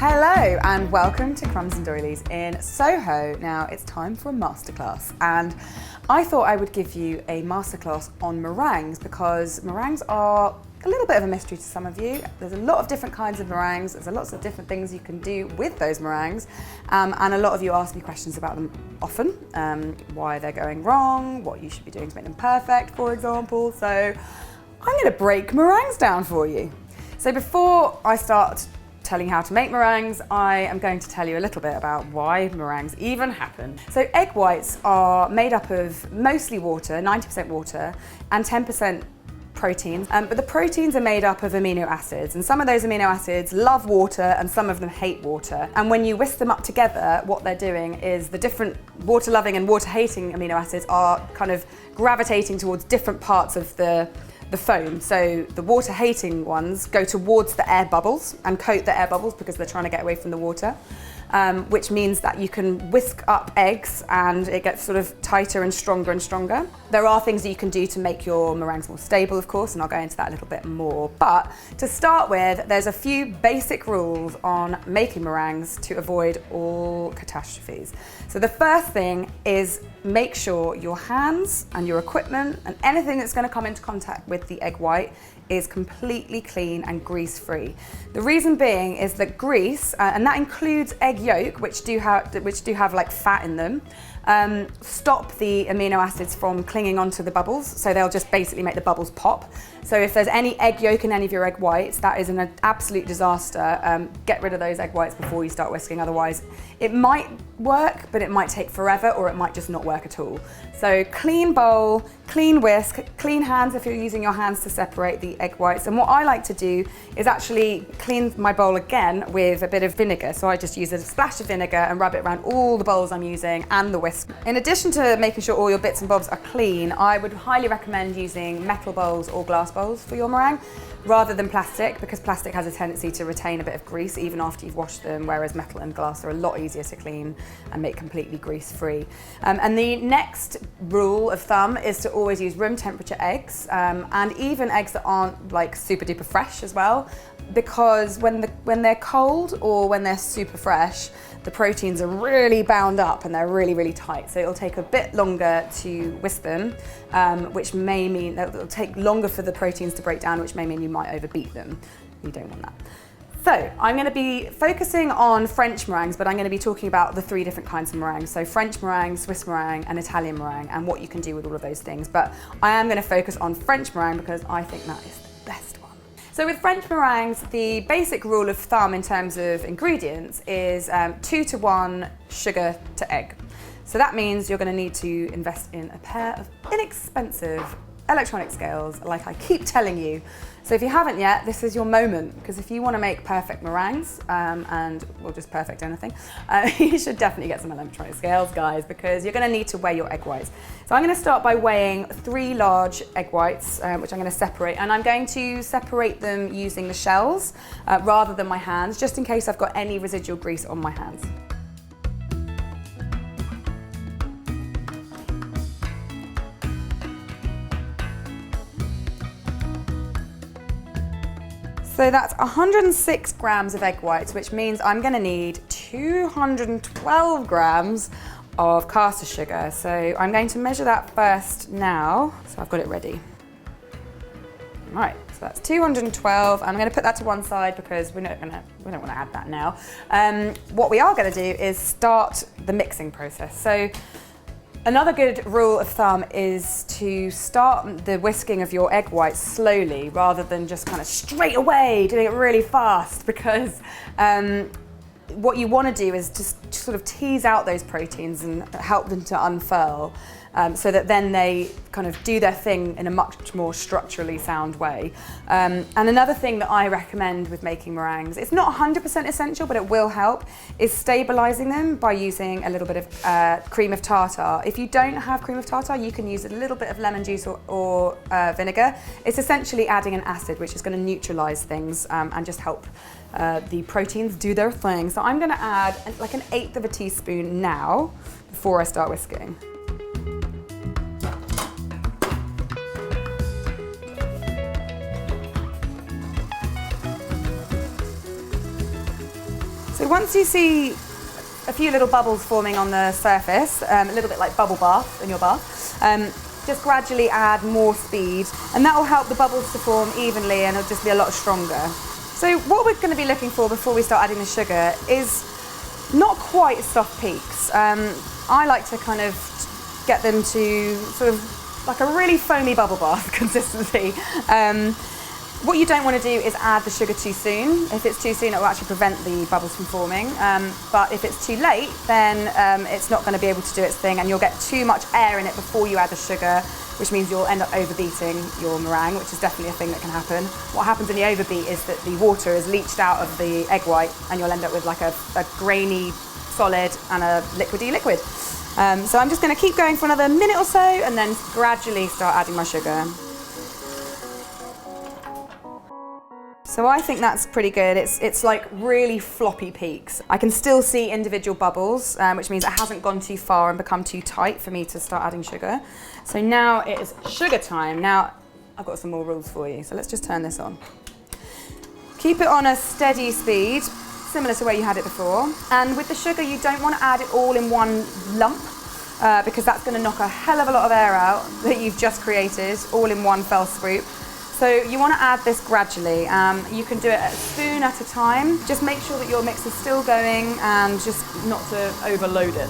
Hello and welcome to Crumbs and Doilies in Soho. Now it's time for a masterclass, and I thought I would give you a masterclass on meringues because meringues are a little bit of a mystery to some of you. There's a lot of different kinds of meringues, there's lots of different things you can do with those meringues, and a lot of you ask me questions about them often, why they're going wrong, what you should be doing to make them perfect, for example. So I'm going to break meringues down for you. So before I start telling you how to make meringues, I am going to tell you a little bit about why meringues even happen. So egg whites are made up of mostly water, 90% water, and 10% proteins, but the proteins are made up of amino acids, and some of those amino acids love water and some of them hate water. And when you whisk them up together, what they're doing is the different water-loving and water-hating amino acids are kind of gravitating towards different parts of the foam. So the water-hating ones go towards the air bubbles and coat the air bubbles because they're trying to get away from the water, which means that you can whisk up eggs and it gets sort of tighter and stronger. There are things that you can do to make your meringues more stable, of course, and I'll go into that a little bit more. But to start with, there's a few basic rules on making meringues to avoid all catastrophes. So the first thing is make sure your hands and your equipment and anything that's going to come into contact with the egg white is completely clean and grease-free. The reason being is that grease, and that includes egg yolk, which do have like fat in them, stop the amino acids from clinging onto the bubbles, so they'll just basically make the bubbles pop. So if there's any egg yolk in any of your egg whites, that is an absolute disaster. Get rid of those egg whites before you start whisking, otherwise it might work, but it might take forever, or it might just not work at all. So clean bowl, clean whisk, clean hands if you're using your hands to separate the egg whites. And what I like to do is actually clean my bowl again with a bit of vinegar. So I just use a splash of vinegar and rub it around all the bowls I'm using and the whisk. In addition to making sure all your bits and bobs are clean, I would highly recommend using metal bowls or glass bowls for your meringue rather than plastic, because plastic has a tendency to retain a bit of grease even after you've washed them, whereas metal and glass are a lot easier to clean and make completely grease-free. And the next rule of thumb is to always use room temperature eggs, and even eggs that aren't like super duper fresh as well, because when they're cold or when they're super fresh, the proteins are really bound up and they're really, really tight. So it'll take a bit longer to whisk them, which may mean that it'll take longer for the proteins to break down, which may mean you might overbeat them. You don't want that. So I'm going to be focusing on French meringues, but I'm going to be talking about the three different kinds of meringues. So French meringue, Swiss meringue, and Italian meringue, and what you can do with all of those things. But I am going to focus on French meringue because I think that is the best one. So with French meringues, the basic rule of thumb in terms of ingredients is 2-to-1 sugar to egg. So that means you're going to need to invest in a pair of inexpensive electronic scales, like I keep telling you. So if you haven't yet, this is your moment, because if you want to make perfect meringues, and well, just perfect anything, you should definitely get some electronic scales, guys, because you're going to need to weigh your egg whites. So I'm going to start by weighing 3 large egg whites, which I'm going to separate, and I'm going to separate them using the shells rather than my hands, just in case I've got any residual grease on my hands. So that's 106 grams of egg whites, which means I'm going to need 212 grams of caster sugar. So I'm going to measure that first now. So I've got it ready. Right, so that's 212. I'm going to put that to one side because we don't want to add that now. What we are going to do is start the mixing process. So another good rule of thumb is to start the whisking of your egg whites slowly rather than just kind of straight away doing it really fast, because what you want to do is just sort of tease out those proteins and help them to unfurl, so that then they kind of do their thing in a much more structurally sound way. And another thing that I recommend with making meringues, it's not 100% essential, but it will help, is stabilizing them by using a little bit of cream of tartar. If you don't have cream of tartar, you can use a little bit of lemon juice or vinegar. It's essentially adding an acid, which is going to neutralize things and just help the proteins do their thing. So I'm going to add like 1/8 of a teaspoon now before I start whisking. So So once you see a few little bubbles forming on the surface, a little bit like bubble bath in your bath, just gradually add more speed, and that will help the bubbles to form evenly, and it'll just be a lot stronger. So what we're going to be looking for before we start adding the sugar is not quite soft peaks. I like to kind of get them to sort of like a really foamy bubble bath consistency. What you don't want to do is add the sugar too soon. If it's too soon, it will actually prevent the bubbles from forming. But if it's too late, then it's not going to be able to do its thing, and you'll get too much air in it before you add the sugar, which means you'll end up overbeating your meringue, which is definitely a thing that can happen. What happens in the overbeat is that the water is leached out of the egg white, and you'll end up with like a grainy solid and a liquidy liquid. So I'm just going to keep going for another minute or so, and then gradually start adding my sugar. So I think that's pretty good. It's like really floppy peaks. I can still see individual bubbles, which means it hasn't gone too far and become too tight for me to start adding sugar. So now it is sugar time. Now I've got some more rules for you. So let's just turn this on. Keep it on a steady speed, similar to where you had it before. And with the sugar, you don't want to add it all in one lump, because that's going to knock a hell of a lot of air out that you've just created all in one fell swoop. So you want to add this gradually. You can do it a spoon at a time. Just make sure that your mix is still going and just not to overload it.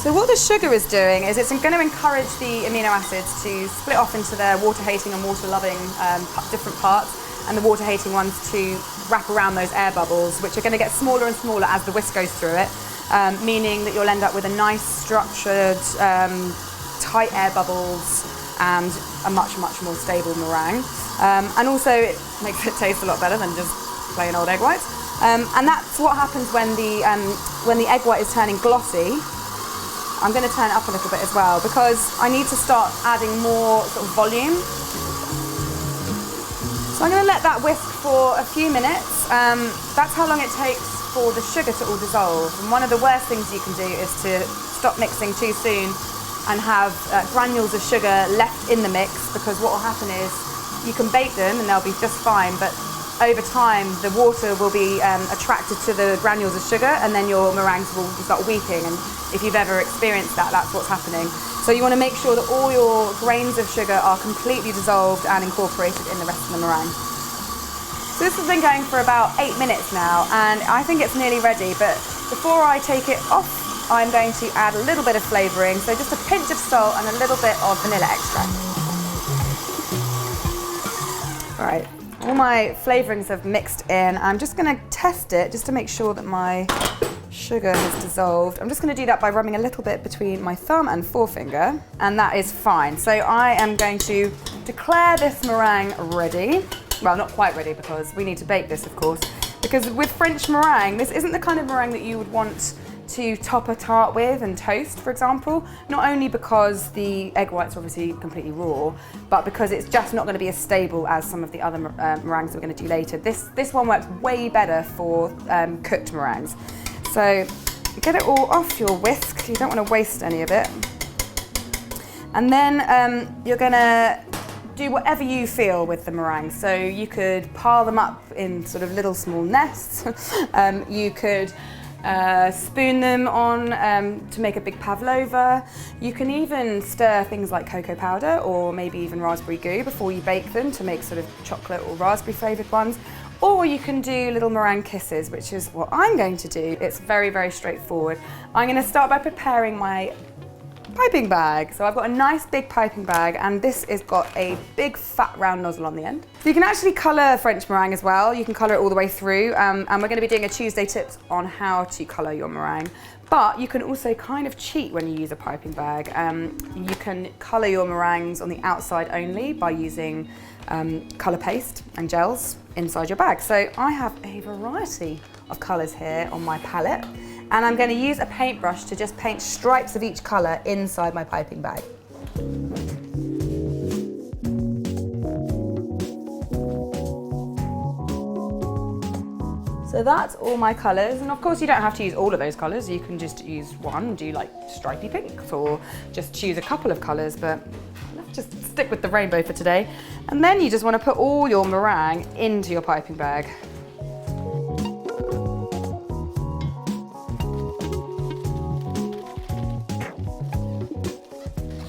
So what the sugar is doing is it's going to encourage the amino acids to split off into their water-hating and water-loving different parts, and the water-hating ones to wrap around those air bubbles, which are going to get smaller and smaller as the whisk goes through it, meaning that you'll end up with a nice structured, tight air bubbles and a much, much more stable meringue. And also it makes it taste a lot better than just plain old egg whites. And that's what happens when the egg white is turning glossy. I'm going to turn it up a little bit as well, because I need to start adding more sort of volume. So I'm going to let that whisk for a few minutes. That's how long it takes for the sugar to all dissolve. And one of the worst things you can do is to stop mixing too soon and have granules of sugar left in the mix, because what will happen is you can bake them and they'll be just fine, but over time the water will be attracted to the granules of sugar, and then your meringues will start weakening. And if you've ever experienced that, that's what's happening. So you want to make sure that all your grains of sugar are completely dissolved and incorporated in the rest of the meringue. So this has been going for about 8 minutes now, and I think it's nearly ready, but before I take it off, I'm going to add a little bit of flavouring, so just a pinch of salt and a little bit of vanilla extract. All right, all my flavourings have mixed in. I'm just going to test it just to make sure that my sugar has dissolved. I'm just going to do that by rubbing a little bit between my thumb and forefinger, and that is fine. So I am going to declare this meringue ready. Well, not quite ready, because we need to bake this, of course. Because with French meringue, this isn't the kind of meringue that you would want to top a tart with and toast, for example. Not only because the egg whites are obviously completely raw, but because it's just not going to be as stable as some of the other meringues we're going to do later. This one works way better for cooked meringues. So get it all off your whisk. You don't want to waste any of it. And then you're going to do whatever you feel with the meringues. So you could pile them up in sort of little small nests. You could spoon them on to make a big pavlova. You can even stir things like cocoa powder or maybe even raspberry goo before you bake them to make sort of chocolate or raspberry flavoured ones. Or you can do little meringue kisses, which is what I'm going to do. It's very, very straightforward. I'm going to start by preparing my piping bag. So I've got a nice big piping bag, and this has got a big fat round nozzle on the end. So you can actually colour French meringue as well. You can colour it all the way through, and we're going to be doing a Tuesday tips on how to colour your meringue. But you can also kind of cheat when you use a piping bag. You can colour your meringues on the outside only by using colour paste and gels inside your bag. So I have a variety of colours here on my palette, and I'm going to use a paintbrush to just paint stripes of each colour inside my piping bag. So that's all my colours, and of course you don't have to use all of those colours. You can just use one, do like stripy pinks, or just choose a couple of colours, but I love just stick with the rainbow for today. And then you just want to put all your meringue into your piping bag.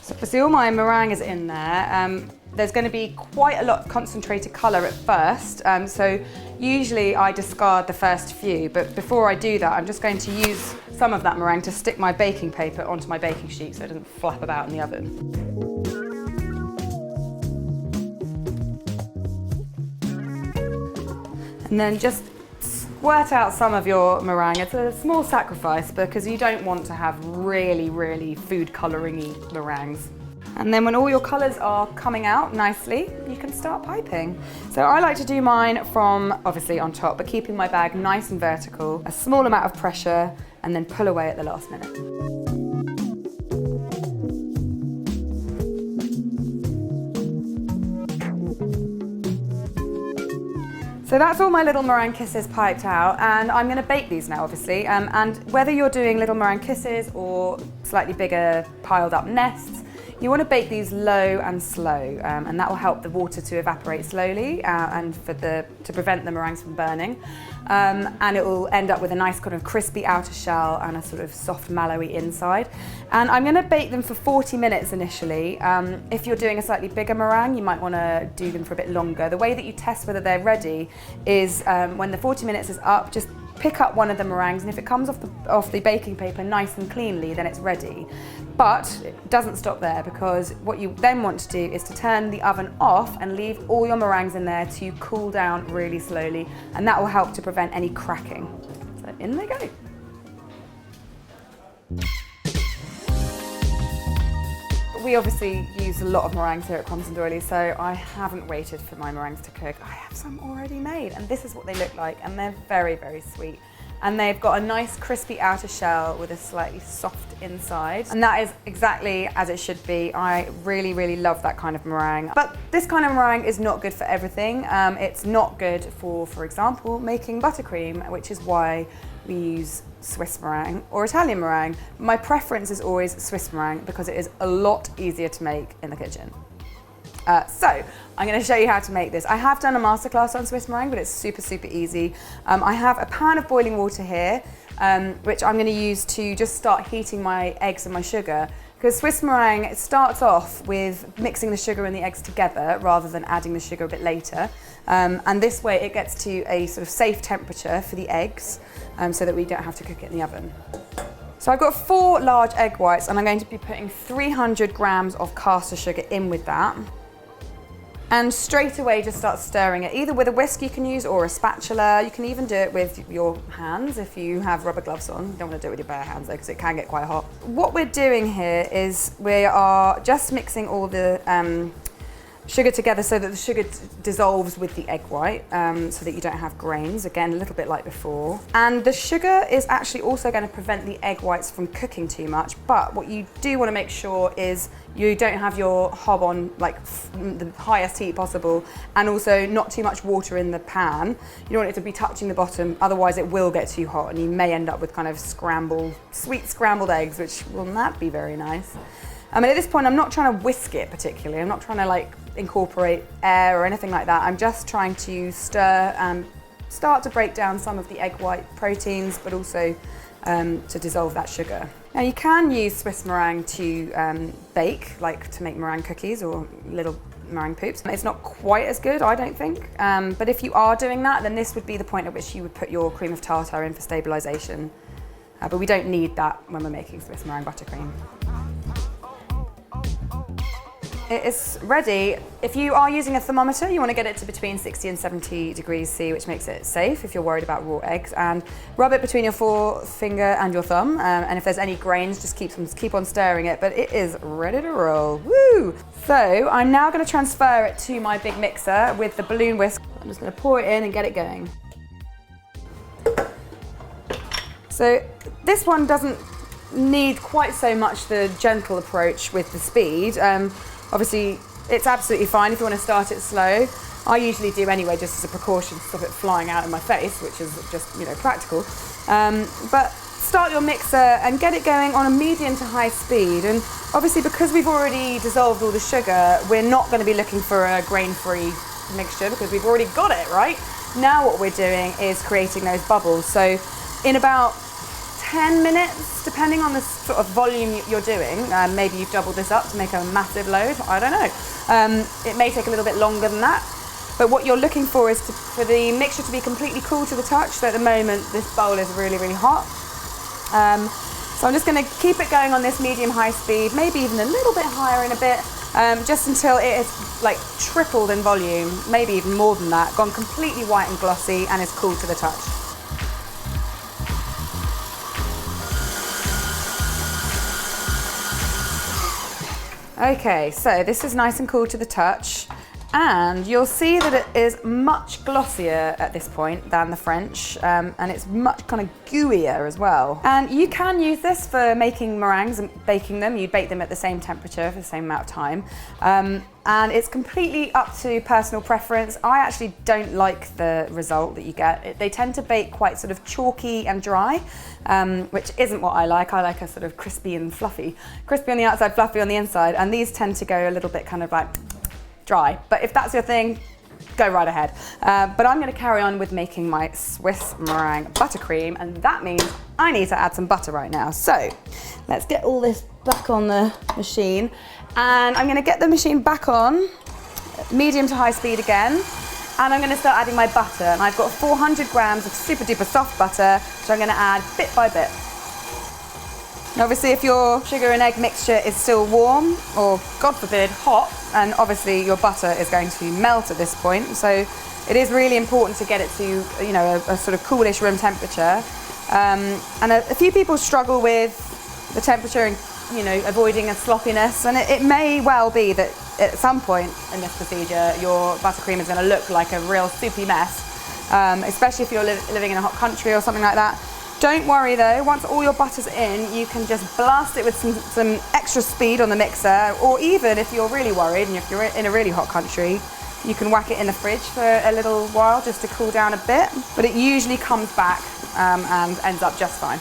So see, all my meringue is in there. There's going to be quite a lot of concentrated colour at first, so usually I discard the first few, but before I do that I'm just going to use some of that meringue to stick my baking paper onto my baking sheet so it doesn't flap about in the oven. And then just squirt out some of your meringue. It's a small sacrifice because you don't want to have really, really food colouring-y meringues. And then when all your colours are coming out nicely, you can start piping. So I like to do mine from obviously on top, but keeping my bag nice and vertical, a small amount of pressure, and then pull away at the last minute. So that's all my little meringue kisses piped out, and I'm going to bake these now, obviously. And whether you're doing little meringue kisses or slightly bigger piled up nests, you want to bake these low and slow, and that will help the water to evaporate slowly and to prevent the meringues from burning. And it will end up with a nice kind of crispy outer shell and a sort of soft mallowy inside. And I'm going to bake them for 40 minutes initially. If you're doing a slightly bigger meringue, you might want to do them for a bit longer. The way that you test whether they're ready is when the 40 minutes is up, just pick up one of the meringues, and if it comes off the baking paper nice and cleanly, then it's ready. But it doesn't stop there, because what you then want to do is to turn the oven off and leave all your meringues in there to cool down really slowly, and that will help to prevent any cracking. So in they go. We obviously use a lot of meringues here at Crumbs and Doilies, so I haven't waited for my meringues to cook. I have some already made, and this is what they look like, and they're very, very sweet. And they've got a nice crispy outer shell with a slightly soft inside. And that is exactly as it should be. I really, really love that kind of meringue. But this kind of meringue is not good for everything. It's not good for example, making buttercream, which is why we use Swiss meringue or Italian meringue. My preference is always Swiss meringue because it is a lot easier to make in the kitchen. So I'm going to show you how to make this. I have done a masterclass on Swiss meringue, but it's super, super easy. I have a pan of boiling water here, which I'm going to use to just start heating my eggs and my sugar. Because Swiss meringue, it starts off with mixing the sugar and the eggs together rather than adding the sugar a bit later. And this way it gets to a sort of safe temperature for the eggs, so that we don't have to cook it in the oven. So I've got 4 large egg whites, and I'm going to be putting 300 grams of caster sugar in with that. And straight away just start stirring it, either with a whisk you can use or a spatula. You can even do it with your hands if you have rubber gloves on. You don't want to do it with your bare hands though, because it can get quite hot. What we're doing here is we are just mixing all the sugar together so that the sugar dissolves with the egg white, so that you don't have grains, again a little bit like before. And the sugar is actually also going to prevent the egg whites from cooking too much, but what you do want to make sure is you don't have your hob on like the highest heat possible, and also not too much water in the pan. You don't want it to be touching the bottom, otherwise it will get too hot and you may end up with kind of sweet scrambled eggs, which will not be very nice. I mean, at this point I'm not trying to whisk it particularly, I'm not trying to like incorporate air or anything like that. I'm just trying to stir and start to break down some of the egg white proteins, but also to dissolve that sugar. Now you can use Swiss meringue to bake, like to make meringue cookies or little meringue poops. It's not quite as good, I don't think, but if you are doing that, then this would be the point at which you would put your cream of tartar in for stabilization. But we don't need that when we're making Swiss meringue buttercream. It is ready. If you are using a thermometer, you want to get it to between 60 and 70 degrees C, which makes it safe if you're worried about raw eggs. And rub it between your forefinger and your thumb. And if there's any grains, just keep on stirring it. But it is ready to roll. Woo! So I'm now going to transfer it to my big mixer with the balloon whisk. I'm just going to pour it in and get it going. So this one doesn't need quite so much the gentle approach with the speed. Obviously, it's absolutely fine if you want to start it slow. I usually do anyway, just as a precaution to stop it flying out in my face, which is just, you know, practical. But start your mixer and get it going on a medium to high speed. And obviously because we've already dissolved all the sugar, we're not going to be looking for a grain-free mixture because we've already got it, right? Now what we're doing is creating those bubbles. So in about 10 minutes, depending on the sort of volume you're doing, maybe you've doubled this up to make a massive load, I don't know. It may take a little bit longer than that. But what you're looking for is for the mixture to be completely cool to the touch. So at the moment, this bowl is really, really hot. So I'm just going to keep it going on this medium-high speed, maybe even a little bit higher in a bit, just until it is like tripled in volume, maybe even more than that, gone completely white and glossy and is cool to the touch. Okay, so this is nice and cool to the touch. And you'll see that it is much glossier at this point than the French, and it's much kind of gooier as well. And you can use this for making meringues and baking them. You bake them at the same temperature for the same amount of time. And it's completely up to personal preference. I actually don't like the result that you get. They tend to bake quite sort of chalky and dry, which isn't what I like. I like a sort of crispy and fluffy. Crispy on the outside, fluffy on the inside, and these tend to go a little bit kind of like dry. But if that's your thing, go right ahead. But I'm going to carry on with making my Swiss meringue buttercream, and that means I need to add some butter right now. So let's get all this back on the machine, and I'm going to get the machine back on medium to high speed again, and I'm going to start adding my butter. And I've got 400 grams of super duper soft butter, which I'm going to add bit by bit. Now obviously if your sugar and egg mixture is still warm, or God forbid hot, and obviously your butter is going to melt at this point, so it is really important to get it to, you know, a sort of coolish room temperature. And a few people struggle with the temperature and, you know, avoiding a sloppiness, and it may well be that at some point in this procedure your buttercream is going to look like a real soupy mess, especially if you're living in a hot country or something like that. Don't worry though, once all your butter's in, you can just blast it with some extra speed on the mixer, or even if you're really worried and if you're in a really hot country, you can whack it in the fridge for a little while just to cool down a bit, but it usually comes back and ends up just fine.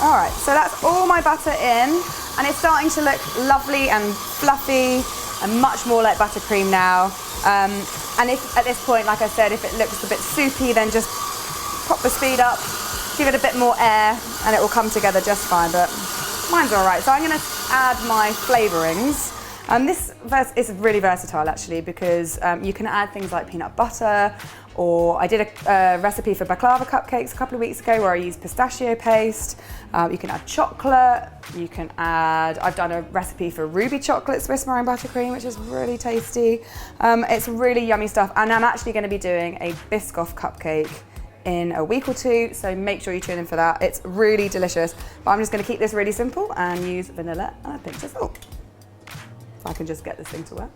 All right, so that's all my butter in, and it's starting to look lovely and fluffy and much more like buttercream now. And if at this point, like I said, if it looks a bit soupy, then just pop the speed up, give it a bit more air, and it will come together just fine, but mine's all right. So I'm gonna add my flavorings. This is really versatile actually, because you can add things like peanut butter, or I did a recipe for baklava cupcakes a couple of weeks ago where I used pistachio paste. You can add chocolate, you can add, I've done a recipe for ruby chocolate Swiss meringue buttercream, which is really tasty. It's really yummy stuff, and I'm actually gonna be doing a Biscoff cupcake in a week or two, so make sure you tune in for that. It's really delicious, but I'm just gonna keep this really simple and use vanilla and a pinch of salt. If I can just get this thing to work.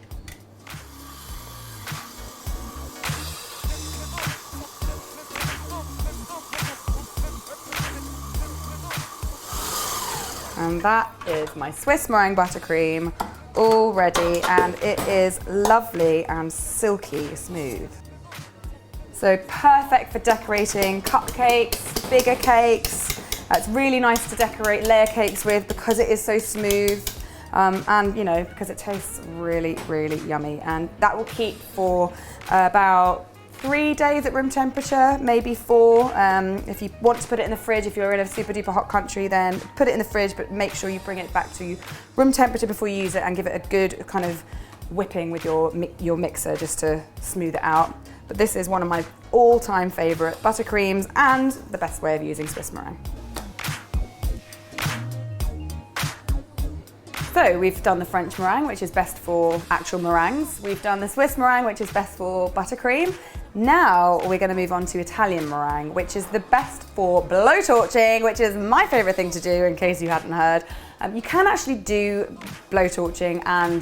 And that is my Swiss meringue buttercream all ready, and it is lovely and silky smooth. So perfect for decorating cupcakes, bigger cakes. It's really nice to decorate layer cakes with because it is so smooth, and you know, because it tastes really, really yummy. And that will keep for about 3 days at room temperature, maybe 4. If you want to put it in the fridge, if you're in a super duper hot country, then put it in the fridge, but make sure you bring it back to room temperature before you use it, and give it a good kind of whipping with your mixer just to smooth it out. But this is one of my all-time favorite buttercreams and the best way of using Swiss meringue. So we've done the French meringue, which is best for actual meringues. We've done the Swiss meringue, which is best for buttercream. Now we're going to move on to Italian meringue, which is the best for blowtorching, which is my favorite thing to do, in case you hadn't heard. You can actually do blowtorching and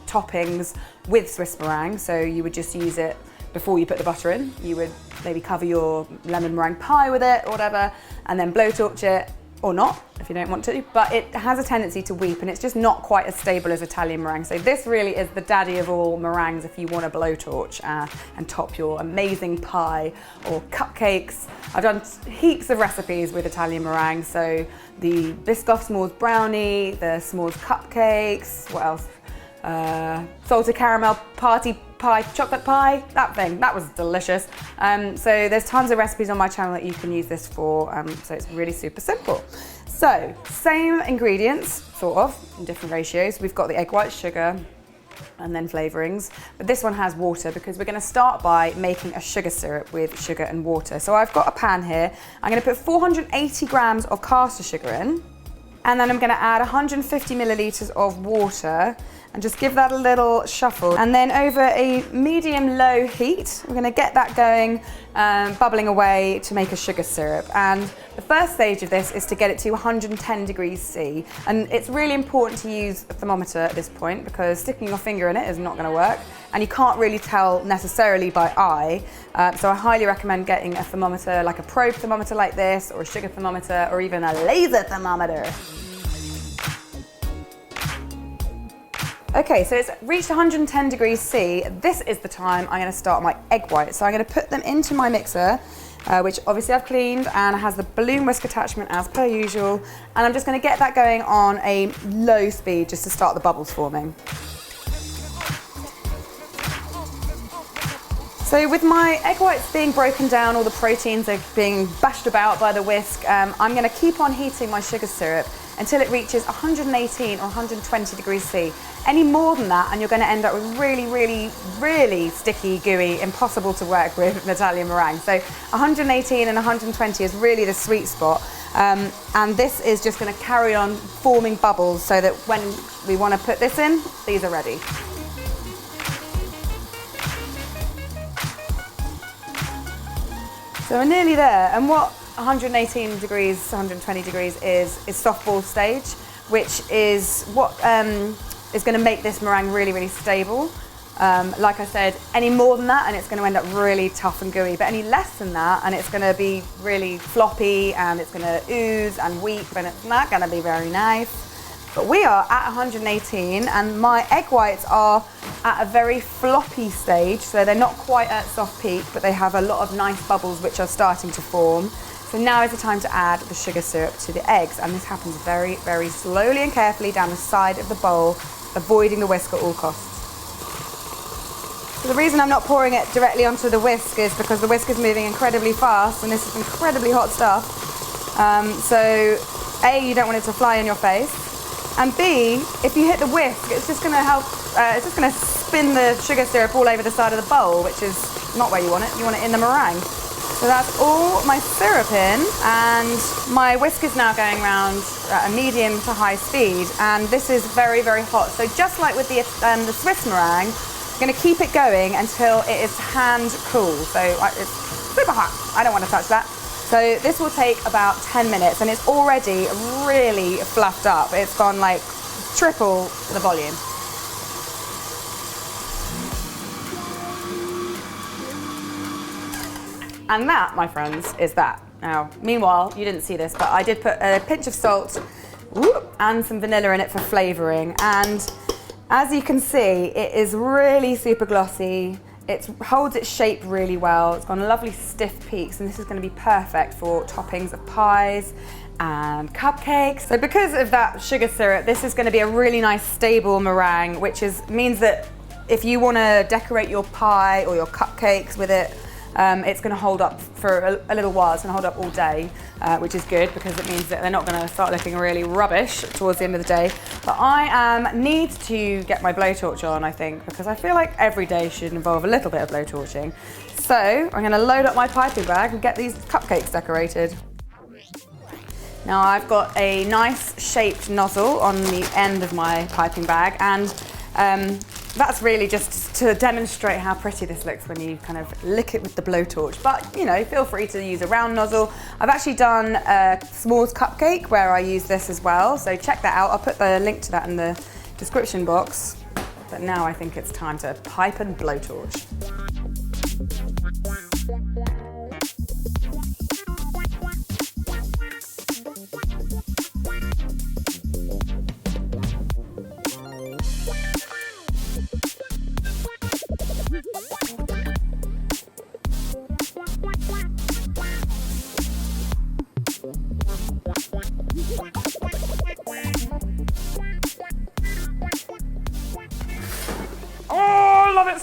toppings with Swiss meringue, so you would just use it before you put the butter in. You would maybe cover your lemon meringue pie with it or whatever, and then blowtorch it. or not if you don't want to, but it has a tendency to weep and it's just not quite as stable as Italian meringue. So this really is the daddy of all meringues if you want a blowtorch and top your amazing pie or cupcakes. I've done heaps of recipes with Italian meringue, so the Biscoff s'mores brownie, the s'mores cupcakes, what else? Salted caramel party pie, chocolate pie, that was delicious. So there's tons of recipes on my channel that you can use this for, so it's really super simple. So same ingredients, sort of, in different ratios. We've got the egg white, sugar, and then flavorings, but this one has water because we're going to start by making a sugar syrup with sugar and water. So I've got a pan here. I'm going to put 480 grams of caster sugar in, and then I'm going to add 150 milliliters of water and just give that a little shuffle. And then over a medium-low heat, we're gonna get that going, bubbling away to make a sugar syrup. And the first stage of this is to get it to 110 degrees C. And it's really important to use a thermometer at this point because sticking your finger in it is not gonna work. And you can't really tell necessarily by eye. So I highly recommend getting a thermometer, like a probe thermometer like this, or a sugar thermometer, or even a laser thermometer. Okay, so it's reached 110 degrees C. This is the time I'm gonna start my egg whites. So I'm gonna put them into my mixer, which obviously I've cleaned and has the balloon whisk attachment as per usual. And I'm just gonna get that going on a low speed just to start the bubbles forming. So with my egg whites being broken down, all the proteins are being bashed about by the whisk, I'm gonna keep on heating my sugar syrup until it reaches 118 or 120 degrees C. Any more than that and you're going to end up with really, really, really sticky, gooey, impossible to work with Italian meringue. So 118 and 120 is really the sweet spot. And this is just going to carry on forming bubbles so that when we want to put this in, these are ready. So we're nearly there, and what 118 degrees, 120 degrees is softball stage, which is what is going to make this meringue really, really stable. Like I said, any more than that and it's going to end up really tough and gooey, but any less than that and it's going to be really floppy and it's going to ooze and weep and it's not going to be very nice. But we are at 118 and my egg whites are at a very floppy stage, so they're not quite at soft peak, but they have a lot of nice bubbles which are starting to form. So now is the time to add the sugar syrup to the eggs, and this happens very, very slowly and carefully down the side of the bowl, avoiding the whisk at all costs. So the reason I'm not pouring it directly onto the whisk is because the whisk is moving incredibly fast and this is incredibly hot stuff. So A, you don't want it to fly in your face, and B, if you hit the whisk, it's just going to help, it's just going to spin the sugar syrup all over the side of the bowl, which is not where you want it. You want it in the meringue. So that's all my syrup in, and my whisk is now going around at a medium to high speed, and this is very, very hot. So just like with the Swiss meringue, I'm going to keep it going until it is hand cool. So it's super hot. I don't want to touch that. So this will take about 10 minutes, and it's already really fluffed up. It's gone like triple the volume. And that, my friends, is that. Now, meanwhile, you didn't see this, but I did put a pinch of salt and some vanilla in it for flavouring. And as you can see, it is really super glossy. It holds its shape really well. It's got lovely stiff peaks, and this is going to be perfect for toppings of pies and cupcakes. So because of that sugar syrup, this is going to be a really nice stable meringue, which means that if you want to decorate your pie or your cupcakes with it, it's going to hold up for a little while. It's going to hold up all day, which is good because it means that they're not going to start looking really rubbish towards the end of the day. But I need to get my blowtorch on, I think, because I feel like every day should involve a little bit of blowtorching. So I'm going to load up my piping bag and get these cupcakes decorated. Now I've got a nice shaped nozzle on the end of my piping bag, and that's really just to demonstrate how pretty this looks when you kind of lick it with the blowtorch. But, you know, feel free to use a round nozzle. I've actually done a s'mores cupcake where I use this as well, so check that out. I'll put the link to that in the description box. But now I think it's time to pipe and blowtorch.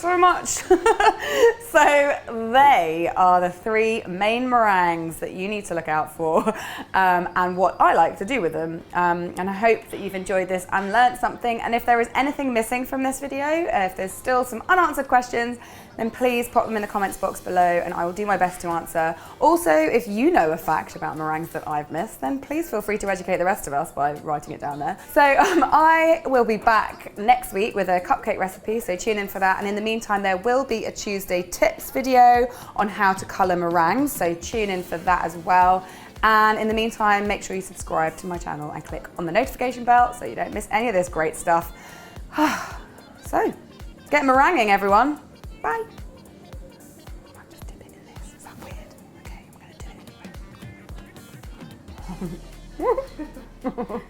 so much. So they are the 3 main meringues that you need to look out for, and what I like to do with them. And I hope that you've enjoyed this and learnt something. And if there is anything missing from this video, if there's still some unanswered questions, then please pop them in the comments box below and I will do my best to answer. Also, if you know a fact about meringues that I've missed, then please feel free to educate the rest of us by writing it down there. So I will be back next week with a cupcake recipe, so tune in for that. And in the meantime, there will be a Tuesday tips video on how to colour meringues, so tune in for that as well. And in the meantime, make sure you subscribe to my channel and click on the notification bell so you don't miss any of this great stuff. So, get meringuing, everyone. Bye. I'll just dip it in this. Is that weird? Okay, I'm going to do it anyway.